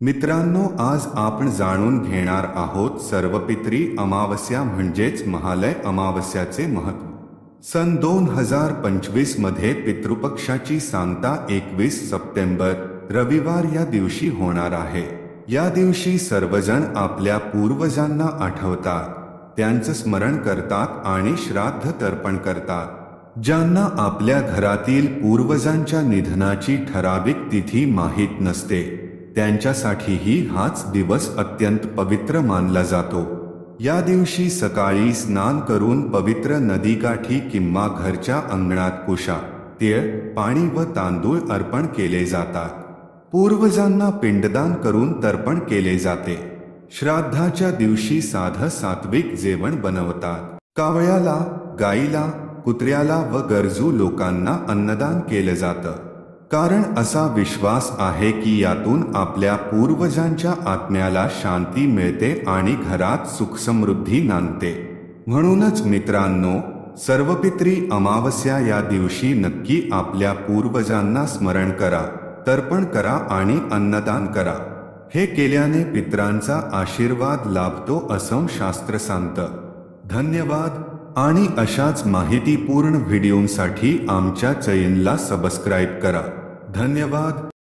मित्रांनो, आज आपण जाणून घेणार आहोत सर्वपित्री अमावस्या म्हणजेच महालय अमावस्याचे महत्त्व। सन 2025 मध्ये पितृपक्षाची सांगता 21 सप्टेंबर रविवार या दिवशी होणार आहे। या दिवशी सर्वजण आपल्या पूर्वजांना आठवतात, त्यांचं स्मरण करतात आणि श्राद्ध तर्पण करतात। ज्यांना आपल्या घरातील पूर्वजांच्या निधनाची ठराविक तिथी माहीत नसते, त्यांच्यासाठीही हाच दिवस अत्यंत पवित्र मानला जातो। या दिवशी सकाळी स्नान करून पवित्र नदीकाठी किंवा घरच्या अंगणात कुशा, तीळ, पाणी व तांदूळ अर्पण केले जातात। पूर्वजांना पिंडदान करून तर्पण केले जाते। श्राद्धाच्या दिवशी साधं सात्विक जेवण बनवतात। कावळ्याला, गाईला, कुत्र्याला व गरजू लोकांना अन्नदान केलं जातं, कारण असा विश्वास आहे की यातून आपल्या पूर्वजांच्या आत्म्याला शांती मिळते आणि घरात सुखसमृद्धी नांदते। म्हणूनच मित्रांनो, सर्वपित्री अमावस्या या दिवशी नक्की आपल्या पूर्वजांना स्मरण करा, तर्पण करा आणि अन्नदान करा। हे केल्याने पितरांचा आशीर्वाद लाभतो असं शास्त्र सांगतं। धन्यवाद आणि अशाच माहितीपूर्ण व्हिडिओंसाठी आमच्या चॅनेलला सबस्क्राईब करा। धन्यवाद।